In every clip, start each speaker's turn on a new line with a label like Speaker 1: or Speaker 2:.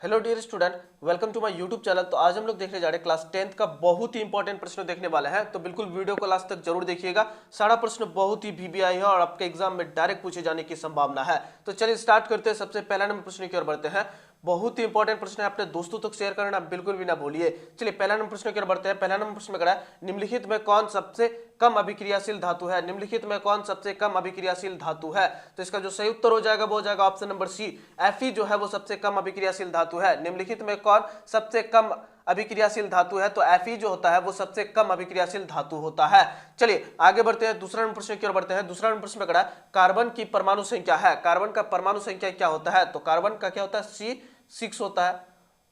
Speaker 1: Hello dear student, welcome to my YouTube channel. तो आज हम लोग देखने जा रहे हैं क्लास 10th का बहुत ही इंपॉर्टेंट प्रश्न देखने वाले हैं। तो बिल्कुल वीडियो को लास्ट तक जरूर देखिएगा। सारा प्रश्न बहुत ही वीवीआई है और आपके एग्जाम में डायरेक्ट पूछे जाने की संभावना है। तो चलिए स्टार्ट करते हैं। सबसे पहला नंबर प्रश्न की ओर बढ़ते हैं। बहुत ही इंपॉर्टेंट प्रश्न है, अपने दोस्तों तक शेयर करना बिल्कुल भी ना भूलिए। चलिए पहला नंबर प्रश्न की ओर बढ़ते हैं। पहला नंबर प्रश्न में करा है, निम्नलिखित में कौन सबसे कम अभिक्रियाशील धातु है। निम्नलिखित में कौन सबसे कम अभिक्रियाशील धातु है। तो इसका जो सही उत्तर हो जाएगा वो हो जाएगा ऑप्शन नंबर सी, Fe जो है वो सबसे कम अभिक्रियाशील धातु है। निम्नलिखित में कौन सबसे कम अभिक्रियाशील धातु है, तो Fe जो होता है वो सबसे कम अभिक्रियाशील धातु होता है। चलिए आगे बढ़ते हैं, दूसरा नंबर प्रश्न की ओर बढ़ते हैं। दूसरा नंबर प्रश्न में करा है, कार्बन की परमाणु संख्या है। कार्बन का परमाणु संख्या क्या होता है, तो कार्बन का क्या होता है, C6 होता है।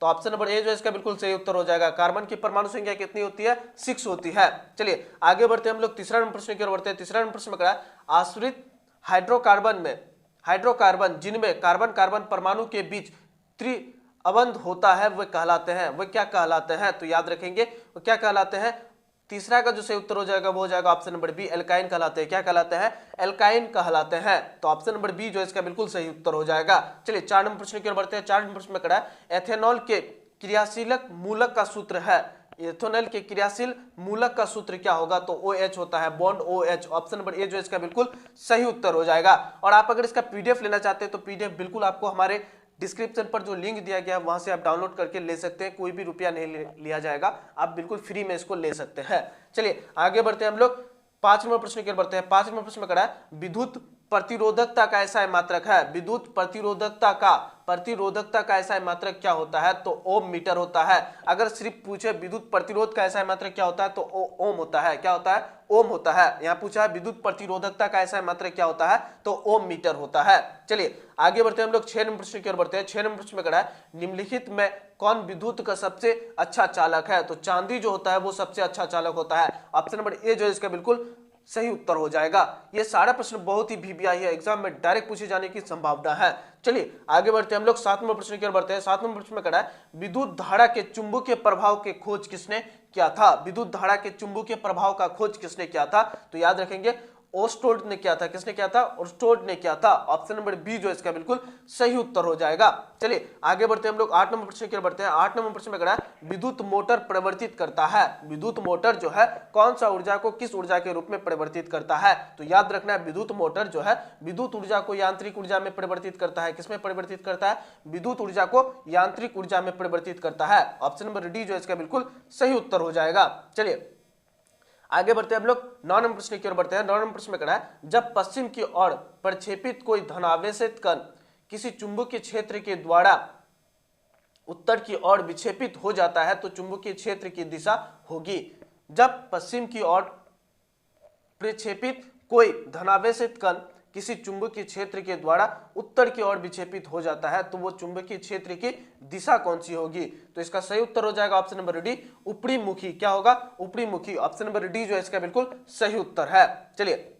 Speaker 1: तो ऑप्शन नंबर ए जो है इसका बिल्कुल सही उत्तर हो जाएगा। कार्बन की परमाणु संख्या कितनी होती है, 6 होती है। चलिए आगे बढ़ते हैं हम लोग तीसरा नंबर प्रश्न की ओर बढ़ते हैं। तीसरा नंबर प्रश्न में करा है, आश्रित हाइड्रोकार्बन जिनमें कार्बन कार्बन परमाणु के बीच त्रिअबंध होता है वे कहलाते हैं। वे क्या कहलाते हैं, तो याद रखेंगे वो क्या कहलाते हैं। तीसरा का जो सही उत्तर हो जाएगा वो हो जाएगा ऑप्शन नंबर बी, एल्काइन कहलाते हैं। क्या कहलाते हैं, एल्काइन कहलाते हैं। तो ऑप्शन नंबर बी जो है इसका बिल्कुल सही उत्तर हो जाएगा। चलिए 4 नंबर प्रश्न की ओर बढ़ते हैं। 4 नंबर प्रश्न में करा है, एथेनॉल के क्रियाशीलक मूलक का सूत्र है। एथेनॉल के क्रियाशील मूलक का सूत्र क्या होगा, तो OH होता है, bond OH। Option number A जो है इसका बिल्कुल सही उत्तर हो जाएगा। और आप अगर इसका पीडीएफ लेना चाहते हैं तो पीडीएफ बिल्कुल आपको हमारे डिस्क्रिप्शन पर जो लिंक दिया गया है वहां से आप डाउनलोड करके ले सकते हैं। कोई भी रुपया नहीं लिया जाएगा, आप बिल्कुल फ्री में इसको ले सकते हैं। चलिए आगे बढ़ते हैं हम लोग 5 नंबर प्रश्न की ओर बढ़ते हैं। 5 नंबर प्रश्न में करा है, विद्युत प्रतिरोधकता का ऐसा मात्रक है। विद्युत प्रतिरोधकता का ऐसा मात्रक क्या होता है, तो ओम मीटर होता है। अगर सिर्फ पूछे विद्युत प्रतिरोध का ऐसा मात्रक क्या होता है, तो ओम होता है। क्या होता है, ओम होता है। यहाँ पूछा है विद्युत प्रतिरोधकता का ऐसा मात्रक क्या होता है, तो ओम मीटर होता है। चलिए आगे बढ़ते हैं हम लोग 6 नंबर प्रश्न की ओर बढ़ते हैं। 6 नंबर प्रश्न में करा है, निम्नलिखित में कौन विद्युत का सबसे अच्छा चालक है। तो चांदी जो होता है वो सबसे अच्छा चालक होता है। ऑप्शन नंबर ए जो है इसका बिल्कुल सही उत्तर हो जाएगा। ये सारा प्रश्न बहुत ही वीवीआई है, एग्जाम में डायरेक्ट पूछे जाने की संभावना है। चलिए आगे बढ़ते हैं हम लोग 7 नंबर प्रश्न की ओर बढ़ते हैं। 7 नंबर प्रश्न में करा है, विद्युत धारा के चुंबकीय प्रभाव के खोज किसने किया था। विद्युत धारा के चुंबकीय प्रभाव का खोज किसने किया था, तो याद रखेंगे ओस्टोड ने किया था। किसने किया था, ओस्टोड ने किया था। ऑप्शन नंबर बी जो इसका बिल्कुल सही उत्तर हो जाएगा। चलिए आगे बढ़ते हैं हम लोग 8 नंबर प्रश्न की ओर बढ़ते हैं। 8 नंबर प्रश्न में करा है, विद्युत मोटर परिवर्तित करता है। विद्युत मोटर जो है कौन सा ऊर्जा को किस ऊर्जा के रूप में परिवर्तित करता है, तो याद रखना है विद्युत मोटर जो है विद्युत ऊर्जा को यांत्रिक ऊर्जा में परिवर्तित करता है। किसमें परिवर्तित करता है, विद्युत ऊर्जा को यांत्रिक ऊर्जा में परिवर्तित करता है। ऑप्शन नंबर डी जो इसका बिल्कुल सही उत्तर हो जाएगा। चलिए आगे बढ़ते हैं हम लोग 9 नंबर प्रश्न की ओर बढ़ते हैं। 9 नंबर प्रश्न में करा है, जब पश्चिम की ओर प्रक्षेपित कोई धनावेशित कण किसी चुंबकीय क्षेत्र के द्वारा उत्तर की ओर विक्षेपित हो जाता है तो चुंबकीय क्षेत्र की दिशा होगी। जब पश्चिम की ओर प्रक्षेपित कोई धनावेशित कण किसी चुंबकीय क्षेत्र के द्वारा उत्तर की ओर विक्षेपित हो जाता है तो वो चुंबकीय क्षेत्र की दिशा कौन सी होगी, तो इसका सही उत्तर हो जाएगा ऑप्शन नंबर डी, ऊपरी मुखी। क्या होगा, ऊपरी मुखी। ऑप्शन नंबर डी जो है इसका बिल्कुल सही उत्तर है। चलिए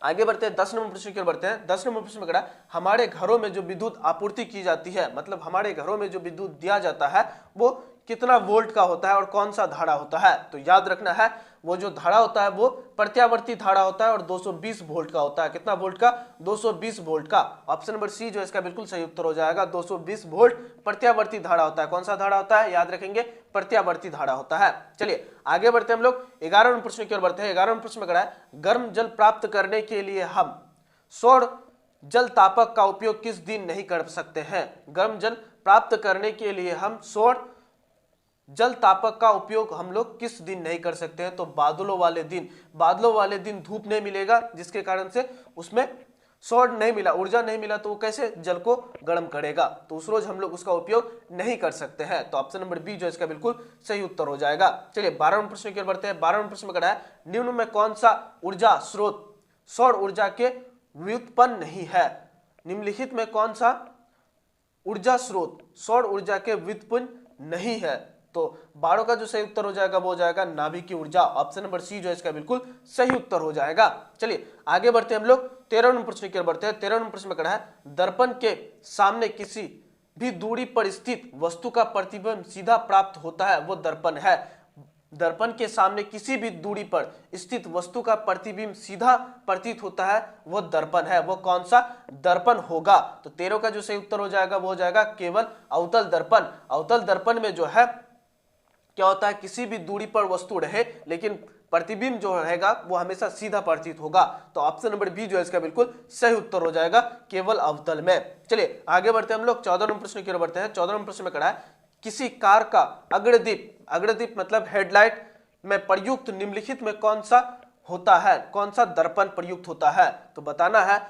Speaker 1: आगे बढ़ते हैं 10 नंबर प्रश्न की ओर बढ़ते हैं। 10 नंबर प्रश्न में करा, हमारे घरों में जो विद्युत आपूर्ति की जाती है, मतलब हमारे घरों में जो विद्युत दिया जाता है वो कितना वोल्ट का होता है और कौन सा धारा होता है, तो याद रखना है वो जो धारा होता है वो प्रत्यावर्ती धारा होता है और 220 वोल्ट का होता है। कितना वोल्ट का, 220 वोल्ट का। ऑप्शन नंबर सी जो इसका बिल्कुल सही उत्तर हो जाएगा। 220 वोल्ट प्रत्यावर्ती धारा होता है। कौन सा धारा होता है, याद रखेंगे प्रत्यावर्ती धारा होता है। चलिए आगे बढ़ते हैं हम लोग 11 नंबर प्रश्न की ओर बढ़ते हैं। 11 नंबर प्रश्न में करा है, गर्म जल प्राप्त करने के लिए हम सौर जल तापक का उपयोग किस दिन नहीं कर सकते हैं। गर्म जल प्राप्त करने के लिए हम सौर जल तापक का उपयोग हम लोग किस दिन नहीं कर सकते हैं, तो बादलों वाले दिन। बादलों वाले दिन धूप नहीं मिलेगा जिसके कारण से उसमें सौर नहीं मिला, ऊर्जा नहीं मिला, तो वो कैसे जल को गर्म करेगा, तो उस रोज हम लोग उसका उपयोग नहीं कर सकते हैं। तो ऑप्शन नंबर बी जो इसका बिल्कुल सही उत्तर हो जाएगा। चलिए 12 नंबर प्रश्न की ओर बढ़ते हैं। 12 नंबर प्रश्न में करा है, निम्न में कौन सा ऊर्जा स्रोत सौर ऊर्जा के व्युत्पन्न नहीं है। निम्नलिखित में कौन सा ऊर्जा स्रोत सौर ऊर्जा के व्युत्पन्न नहीं है, तो 12 का जो सही उत्तर हो जाएगा वो हो जाएगा नाभिकीय ऊर्जा। ऑप्शन नंबर सी जो है इसका बिल्कुल सही उत्तर हो जाएगा। चलिए आगे बढ़ते हैं हम लोग 13 नंबर प्रश्न की ओर बढ़ते हैं। 13 नंबर प्रश्न में करा है, दर्पण के सामने किसी भी दूरी पर स्थित वस्तु का प्रतिबिंब सीधा प्राप्त होता है वो दर्पण है। दर्पण के सामने किसी भी दूरी पर स्थित वस्तु का प्रतिबिंब सीधा प्रतीत होता है वो दर्पण है। वो कौन सा दर्पण होगा? तो 13 का जो सही उत्तर हो जाएगा वो हो जाएगा केवल अवतल दर्पण। अवतल दर्पण में जो है क्या होता है, किसी भी दूरी पर वस्तु रहे लेकिन प्रतिबिंब जो रहेगा वो हमेशा सीधा प्रतीत होगा। तो ऑप्शन नंबर बी जो है इसका बिल्कुल सही उत्तर हो जाएगा, केवल अवतल में। चलिए आगे बढ़ते हैं हम लोग 14 नंबर प्रश्न की ओर बढ़ते हैं। 14 नंबर प्रश्न में कहा है किसी कार का अग्रदीप, अग्रदीप मतलब हेडलाइट में प्रयुक्त निम्नलिखित में कौन सा होता है, कौन सा दर्पण प्रयुक्त होता है? तो बताना है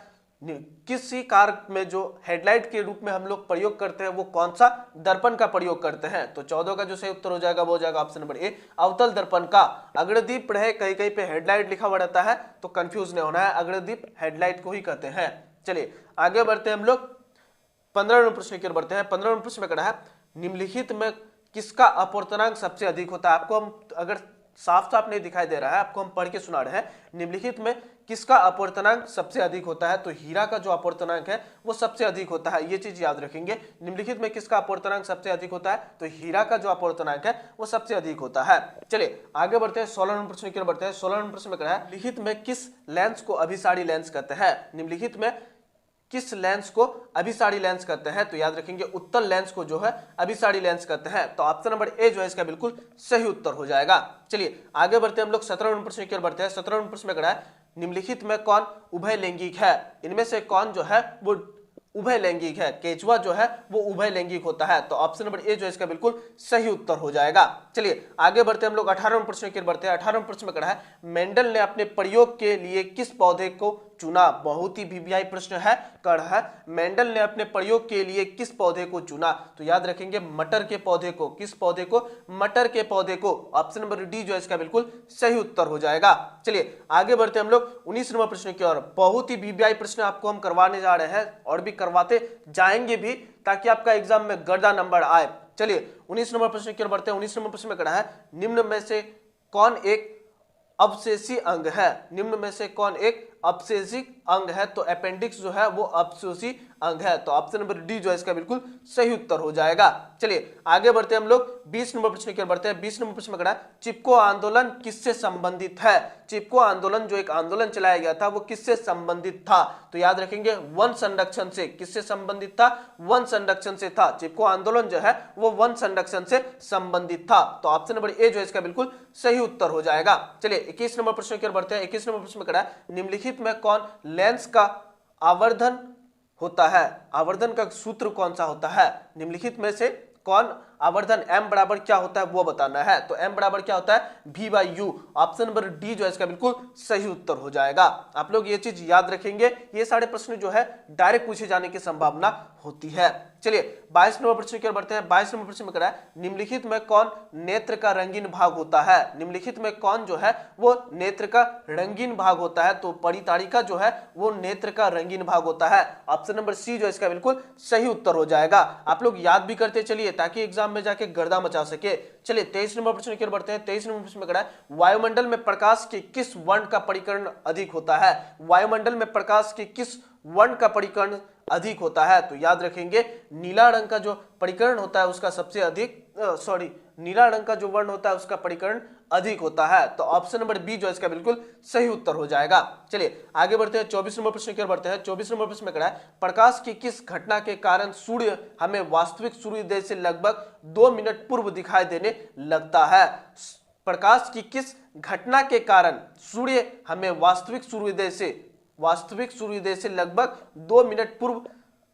Speaker 1: किसी कार में जो हेडलाइट के रूप में हम लोग प्रयोग करते हैं वो कौन सा दर्पण का प्रयोग करते हैं? तो 14 का जो सही उत्तर हो जाएगा वो हो जाएगा ऑप्शन नंबर ए, अवतल दर्पण का। अग्रदीप रहे, कहीं कहीं पे हेडलाइट लिखा हुआ रहता है तो कंफ्यूज नहीं होना है, अग्रदीप हेडलाइट को ही कहते हैं। चलिए आगे बढ़ते हैं हम लोग 15 नंबर प्रश्न की ओर बढ़ते हैं। 15 नंबर प्रश्न में कहा है निम्नलिखित में किसका अपवर्तनांक सबसे अधिक होता है? आपको हम अगर साफ साफ नहीं दिखाई दे रहा है, आपको हम पढ़ के सुना रहे हैं, निम्नलिखित में किसका अपवर्तनांक सबसे अधिक होता है? तो हीरा का जो अपवर्तनांक है वो सबसे अधिक होता है, ये चीज याद रखेंगे। निम्नलिखित में किसका अपवर्तनांक सबसे अधिक होता है? तो हीरा का जो अपवर्तनांक है वो सबसे अधिक होता है। चलिए आगे बढ़ते हैं 16 नंबर प्रश्न की ओर बढ़ते हैं। 16 नंबर प्रश्न में कहा है निम्नलिखित में किस लेंस को अभिसारी लेंस कहते हैं? निम्नलिखित में किस लेंस को अभिसारी लेंस कहते हैं? तो याद रखेंगे उत्तल लेंस को जो है अभिसारी लेंस कहते हैं। तो ऑप्शन नंबर ए जो है इसका बिल्कुल सही उत्तर हो जाएगा। चलिए आगे बढ़ते हैं हम लोग 17 नंबर प्रश्न की ओर बढ़ते हैं। 17 नंबर प्रश्न में कहा है निम्नलिखित में कौन उभय लैंगिक है? इनमें से कौन जो है वो उभय लैंगिक है? केचुआ जो है वो उभय लैंगिक होता है। तो ऑप्शन नंबर ए जो है इसका बिल्कुल सही उत्तर हो जाएगा। चलिए आगे बढ़ते हैं हम लोग 18 नंबर प्रश्न की ओर बढ़ते हैं। 18 नंबर प्रश्न में कहा है मेंडल ने अपने प्रयोग के लिए किस पौधे को चुना? बहुत ही वीवीआई प्रश्न है, कर है मेंडल ने अपने प्रयोग के लिए किस पौधे को चुना? तो याद रखेंगे मटर के पौधे को। किस पौधे को? मटर के पौधे को। ऑप्शन नंबर डी जो है इसका बिल्कुल सही उत्तर हो जाएगा। चलिए आगे बढ़ते हैं हम लोग 19 नंबर प्रश्न की ओर। बहुत ही वीवीआई प्रश्न आपको हम करवाने जा रहे हैं और भी करवाते जाएंगे भी ताकि आपका एग्जाम में गर्दा नंबर आए। चलिए 19 नंबर प्रश्न की ओर बढ़ते हैं। 19 नंबर प्रश्न में कहा है निम्न में से कौन एक अवशेषी अंग है? निम्न में से कौन एक अवशेषी अंग है? तो अपेंडिक्स जो है वो अवशेषी अंग है। तो ऑप्शन नंबर डी जो है इसका बिल्कुल सही उत्तर हो जाएगा। चलिए आगे बढ़ते हैं हम लोग 20 नंबर प्रश्न की ओर बढ़ते हैं। 20 नंबर प्रश्न में कहा है चिपको आंदोलन किससे संबंधित है? चिपको आंदोलन जो एक आंदोलन चलाया गया था वो किससे संबंधित था? तो याद रखेंगे वन संरक्षण से। किससे संबंधित था? वन संरक्षण से था। चिपको आंदोलन जो है वो वन संरक्षण से संबंधित था। तो ऑप्शन नंबर ए जो है इसका बिल्कुल सही उत्तर हो जाएगा। चलिए 21 नंबर प्रश्न की ओर बढ़ते हैं। 21 नंबर प्रश्न में कहा है निम्नलिखित में कौन लेंस का आवर्धन होता है? आवर्धन का सूत्र कौन सा होता है? निम्नलिखित में से कौन आवर्धन m बराबर क्या होता है वो बताना है। तो m बराबर क्या होता है? v/u। ऑप्शन नंबर डी जो है इसका बिल्कुल सही उत्तर हो जाएगा। आप लोग ये चीज याद रखेंगे, ये सारे प्रश्न जो है डायरेक्ट पूछे जाने की संभावना होती है। चलिए 22 नंबर प्रश्न की ओर बढ़ते हैं। 22 नंबर प्रश्न में कहा है निम्नलिखित में कौन नेत्र का रंगीन भाग होता है? निम्नलिखित में कौन जो है वो नेत्र का रंगीन भाग होता है? तो परितारिका जो है वो नेत्र का रंगीन भाग होता है। ऑप्शन नंबर सी जो है इसका बिल्कुल सही उत्तर हो जाएगा। आप लोग याद भी करते चलिए ताकि एग्जाम में जाके गर्दा मचा सके। चलिए 23 नंबर प्रश्न की ओर बढ़ते हैं। 23 नंबर प्रश्न में कहा है वायुमंडल में प्रकाश के किस वर्ण का परिकर्ण अधिक होता है? वायुमंडल में प्रकाश के किस वर्ण का परिकर्ण अधिक होता है? तो याद रखेंगे नीला रंग का जो परिकर्ण होता है उसका सबसे अधिक नीला रंग का जो वर्ण होता है उसका परिकर्ण अधिक होता है। तो ऑप्शन नंबर बी जो है इसका बिल्कुल सही उत्तर हो जाएगा। चलिए आगे बढ़ते हैं 24 नंबर प्रश्न की ओर बढ़ते हैं। 24 नंबर प्रश्न में कहा है प्रकाश की किस घटना के कारण सूर्य हमें वास्तविक सूर्योदय से लगभग 2 मिनट पूर्व दिखाई देने लगता है? प्रकाश की किस घटना के कारण सूर्य हमें वास्तविक सूर्योदय से लगभग 2 मिनट पूर्व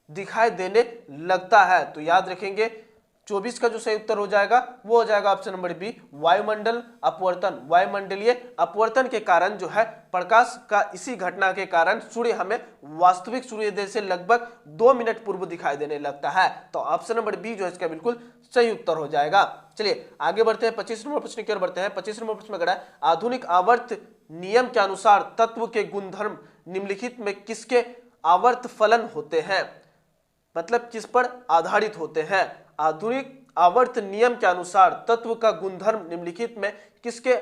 Speaker 1: दिखाई देने लगता है? तो याद रखेंगे 24 का जो सही उत्तर हो जाएगा वो हो जाएगा ऑप्शन नंबर बी, वायुमंडल अपवर्तन। वायुमंडलीय अपवर्तन के कारण जो है प्रकाश का इसी घटना के कारण सूर्य हमें वास्तविक सूर्योदय से लगभग 2 मिनट पूर्व दिखाई देने लगता है। तो ऑप्शन नंबर बी जो है इसका बिल्कुल सही उत्तर हो जाएगा। चलिए आगे बढ़ते हैं 25 नंबर प्रश्न की ओर बढ़ते हैं। 25 नंबर प्रश्न में कहा है आधुनिक आवर्त नियम के अनुसार तत्व के गुणधर्म निम्नलिखित में किसके आवर्त फलन होते हैं? मतलब किस पर आधारित होते हैं? आधुनिक आवर्त नियम के अनुसार तत्व का गुणधर्म निम्नलिखित में किसके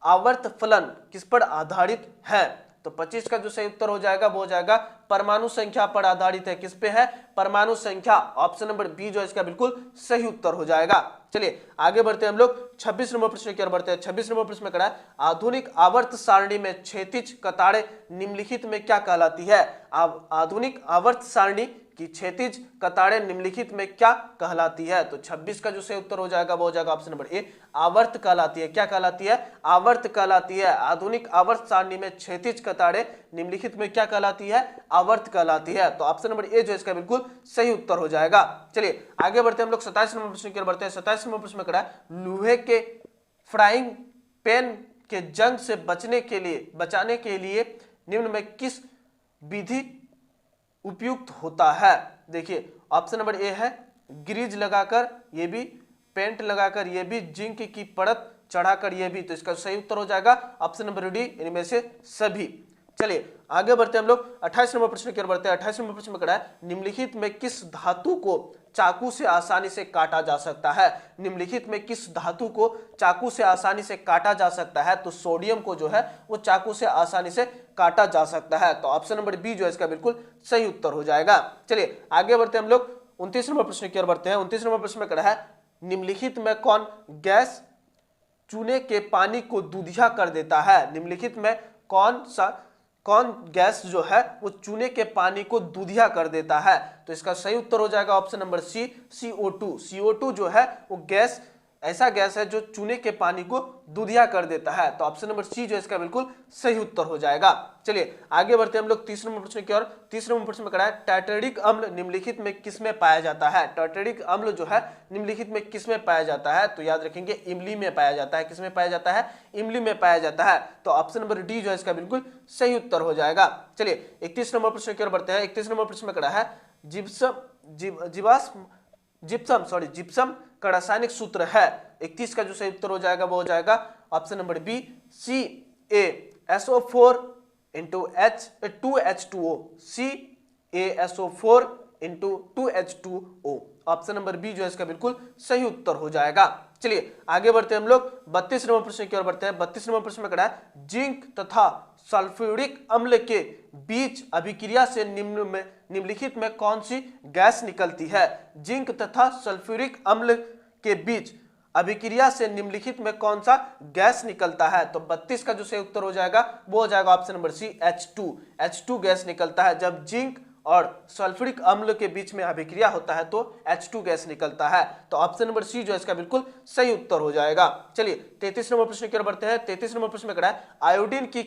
Speaker 1: आवर्त फलन किस पर आधारित है? तो 25 का जो सही उत्तर हो जाएगा वो हो जाएगा परमाणु संख्या पर आधारित है। किस पे है? परमाणु संख्या। ऑप्शन नंबर बी जो है इसका बिल्कुल सही उत्तर हो जाएगा। चलिए आगे बढ़ते हैं हम लोग 26 नंबर प्रश्न की ओर बढ़ते हैं। 26 नंबर प्रश्न में करा है आधुनिक आवर्त सारणी में क्षैतिज कतारें निम्नलिखित में क्या कहलाती है? आधुनिक आवर्त सारणी की क्षैतिज कतारें निम्नलिखित में क्या कहलाती है? तो 26 का जो सही उत्तर हो जाएगा वो हो जाएगा ऑप्शन नंबर ए, आवर्त कहलाती है। क्या कहलाती है? आवर्त कहलाती है। आधुनिक आवर्त सारणी में क्षैतिज कतारें निम्नलिखित में क्या कहलाती है? आवर्त कहलाती है। तो ऑप्शन नंबर ए जो इसका बिल्कुल सही उत्तर हो जाएगा। चलिए आगे बढ़ते हैं हम लोग 27 नंबर प्रश्न की ओर बढ़ते हैं। 27 नंबर प्रश्न में करा है लोहे के फ्राइंग पैन के जंग से बचाने के लिए निम्न में किस विधि उपयुक्त होता है? देखिए ऑप्शन नंबर ए है ग्रीज लगाकर, ये भी पेंट लगाकर, ये भी जिंक की परत चढ़ाकर, ये भी। तो इसका सही उत्तर हो जाएगा ऑप्शन नंबर डी, इनमें से सभी। चलिए आगे बढ़ते हैं हम लोग 28 नंबर प्रश्न की ओर बढ़ते हैं। 28 नंबर प्रश्न में करा है निम्नलिखित में किस धातु को चाकू से आसानी से काटा जा सकता है? निम्नलिखित में किस धातु को चाकू से आसानी से काटा जा सकता है? तो सोडियम को जो है वो चाकू से आसानी से काटा जा सकता है। तो ऑप्शन नंबर बी जो है इसका बिल्कुल सही उत्तर हो जाएगा। चलिए आगे बढ़ते हैं हम लोग 29 नंबर प्रश्न की ओर बढ़ते हैं। 29 नंबर प्रश्न में करा है निम्नलिखित में कौन गैस चूने के पानी को दूधिया कर देता है? निम्नलिखित में कौन गैस जो है वो चूने के पानी को दूधिया कर देता है? तो इसका सही उत्तर हो जाएगा option number C, CO2। CO2 जो है वो गैस ऐसा गैस है जो चूने के पानी को दूधिया कर देता है। तो ऑप्शन नंबर सी जो इसका बिल्कुल सही उत्तर हो जाएगा। चलिए आगे बढ़ते हैं हम लोग 30 नंबर प्रश्न की ओर। 30 नंबर प्रश्न में करा है टाइटेरिक अम्ल निम्नलिखित में किस में पाया जाता है? टाइटेरिक अम्ल जो है निम्नलिखित में किस में पाया जाता है? तो याद रखेंगे इमली में पाया जाता है। किस में पाया जाता है? इमली में पाया जाता है। तो ऑप्शन नंबर डी जो है इसका बिल्कुल सही उत्तर हो जाएगा। चलिए 31 नंबर प्रश्न की ओर बढ़ते हैं। 31 नंबर प्रश्न में करा है जिप्सम का रासायनिक सूत्र है। 31 का जो सही उत्तर हो जाएगा वो हो जाएगा option number B, CaSO4 2H2O। CaSO4 2H2O। Option number B जो है इसका बिल्कुल सही उत्तर हो जाएगा। चलिए आगे बढ़ते हैं हम लोग 32 नंबर प्रश्न की ओर बढ़ते हैं। 32 नंबर प्रश्न में करा है जिंक तथा सल्फ्यूरिक अम्ल के बीच अभिक्रिया से निम्नलिखित में कौन सी गैस निकलती है? जिंक तथा सल्फ्यूरिक अम्ल के बीच अभिक्रिया से निम्नलिखित में कौन सा गैस निकलता है? तो 32 का जो सही उत्तर हो जाएगा वो हो जाएगा option number C, H2 gas निकलता है। जब जिंक और सल्फ्यूरिक अम्ल के बीच में अभिक्रिया होता है तो H2 गैस निकलता है। तो ऑप्शन नंबर सी जो है इसका बिल्कुल सही उत्तर हो जाएगा। चलिए 33 नंबर प्रश्न की ओर बढ़ते हैं। 33 नंबर प्रश्न में करा है आयोडीन की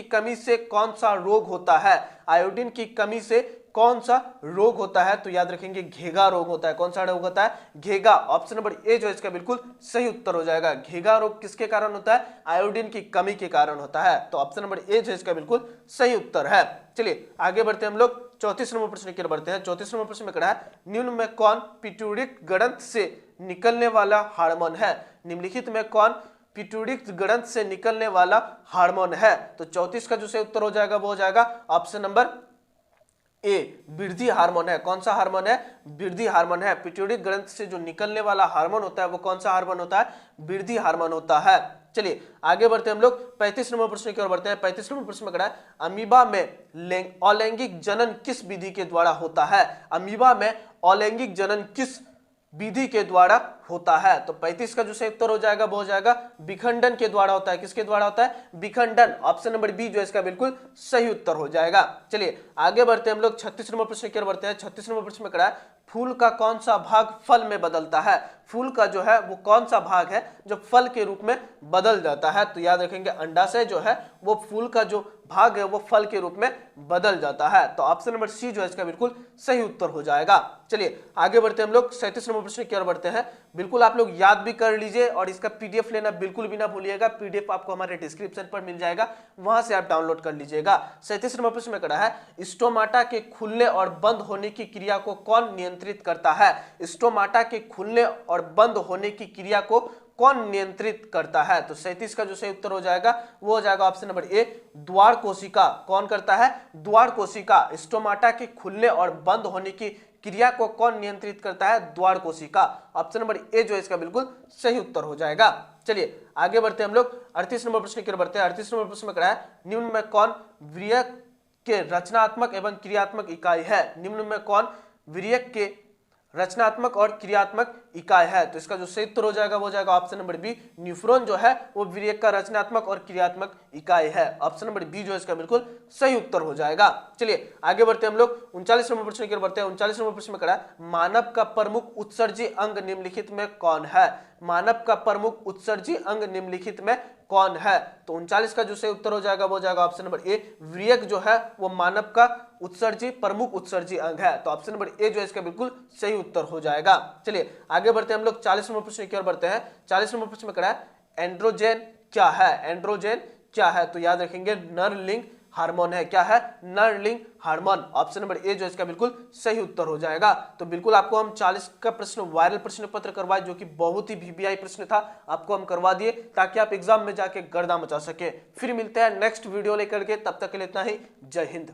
Speaker 1: कमी से कौन सा रोग होता है? आयोडीन की कमी से कौन सा रोग होता है? तो याद रखेंगे घेगा रोग होता है। कौन सा रोग होता है? घेगा। ऑप्शन नंबर ए जो है इसका बिल्कुल सही उत्तर हो जाएगा। घेगा रोग किसके कारण होता है? आयोडीन की कमी के कारण होता है। तो ऑप्शन नंबर ए जो है इसका बिल्कुल सही उत्तर है। चलिए आगे बढ़ते हैं हम लोग 34 नंबर प्रश्न की ओर बढ़ते हैं। 34 नंबर प्रश्न में करा है निम्न में कौन पिट्यूटरी ग्रंथ से निकलने वाला हार्मोन है? निम्नलिखित में कौन पिट्यूटरी ग्रंथ से निकलने वाला हार्मोन है? तो 34 का जो सही उत्तर हो जाएगा वो हो जाएगा ऑप्शन नंबर ए, वृद्धि हार्मोन है। कौन सा हार्मोन है? वृद्धि हार्मोन है। पिट्यूटरी ग्रंथ से जो निकलने वाला हार्मोन होता है वो कौन सा हार्मोन होता है? वृद्धि हार्मोन होता है। चलिए आगे बढ़ते हैं हम लोग 35 नंबर प्रश्न की ओर बढ़ते हैं। 35 नंबर प्रश्न में करा है अमीबा में अलैंगिक जनन किस विधि के द्वारा होता है? अमीबा में अलैंगिक जनन किस विधि के द्वारा होता है? तो 35 का जो सही उत्तर हो जाएगा वो हो जाएगा विखंडन के द्वारा होता है। किसके द्वारा होता है? विखंडन। ऑप्शन नंबर बी जो है इसका बिल्कुल सही उत्तर हो जाएगा। चलिए आगे बढ़ते हैं हम लोग 36 नंबर प्रश्न की ओर बढ़ते हैं। 36 नंबर प्रश्न में करा है फूल का कौन सा भाग फल में बदलता है? फूल का जो है वो कौन सा भाग है जो फल के रूप में बदल जाता है? तो याद रखेंगे अंडाशय जो है वो फूल का जो भाग है वो फल के रूप में बदल जाता है। तो ऑप्शन नंबर सी जो है इसका बिल्कुल सही उत्तर हो जाएगा। चलिए आगे बढ़ते हैं हम लोग 37 नंबर प्रश्न की ओर बढ़ते हैं। बिल्कुल आप लोग याद भी कर लीजिए और इसका पीडीएफ लेना बिल्कुल भी ना भूलिएगा। पीडीएफ आपको हमारे डिस्क्रिप्शन पर मिल जाएगा, वहां से आप डाउनलोड कर लीजिएगा। 37 नंबर प्रश्न में करा है स्टोमाटा के खुलने और बंद होने की क्रिया को कौन नियंत्रित करता है? स्टोमाटा के खुलने और बंद होने की क्रिया को कौन नियंत्रित करता है? तो 37 का जो सही उत्तर हो जाएगा वो हो जाएगा ऑप्शन नंबर ए, द्वार कोशिका। कौन करता है? द्वार कोशिका। स्टोमाटा के खुलने और बंद होने की क्रिया को कौन नियंत्रित करता है? द्वार कोशिका। ऑप्शन नंबर ए जो है इसका बिल्कुल सही उत्तर हो जाएगा। चलिए आगे बढ़ते हैं हम लोग 38 नंबर प्रश्न की ओर बढ़ते हैं। 38 नंबर प्रश्न में कहा है निम्न में कौन वीर्यक के रचनात्मक एवं क्रियात्मक इकाई है। निम्न में कौन वीर्यक के रचनात्मक और क्रियात्मक इकाई है। तो इसका जो सही उत्तर हो जाएगा वो जाएगा ऑप्शन नंबर बी, न्यूफ्रॉन जो है वो वीर्यक का रचनात्मक और क्रियात्मक इकाई है। ऑप्शन नंबर बी जो है इसका बिल्कुल सही उत्तर हो जाएगा। चलिए आगे बढ़ते हैं हम लोग 39 नंबर प्रश्न की ओर बढ़ते हैं। 39 नंबर प्रश्न में कहा है मानव का प्रमुख उत्सर्जी अंग निम्नलिखित में कौन है। मानव का प्रमुख उत्सर्जी अंग निम्नलिखित में कौन है। तो 39 का जो सही उत्तर हो जाएगा वो जाएगा ऑप्शन नंबर ए, वीर्यक जो है वो मानव का उत्सर्जी प्रमुख उत्सर्जी अंग है। तो ऑप्शन नंबर ए जो है इसका बिल्कुल सही उत्तर हो जाएगा। चलिए आगे बढ़ते हैं हम लोग 40 नंबर प्रश्न की ओर बढ़ते हैं। 40 नंबर प्रश्न में कहा है एंड्रोजन क्या है। एंड्रोजन क्या है। तो याद रखेंगे नर लिंग हार्मोन है। क्या है, नर लिंग हार्मोन। ऑप्शन नंबर ए जो इसका बिल्कुल सही उत्तर हो जाएगा। तो बिल्कुल आपको हम 40 का प्रश्न वायरल प्रश्न पत्र करवाए जो कि बहुत ही वीवीआई प्रश्न था, आपको हम करवा दिए ताकि आप एग्जाम में जाके गर्दा मचा सके। फिर मिलते हैं नेक्स्ट वीडियो लेकर के, तब तक के लिए इतना ही। जय हिंद।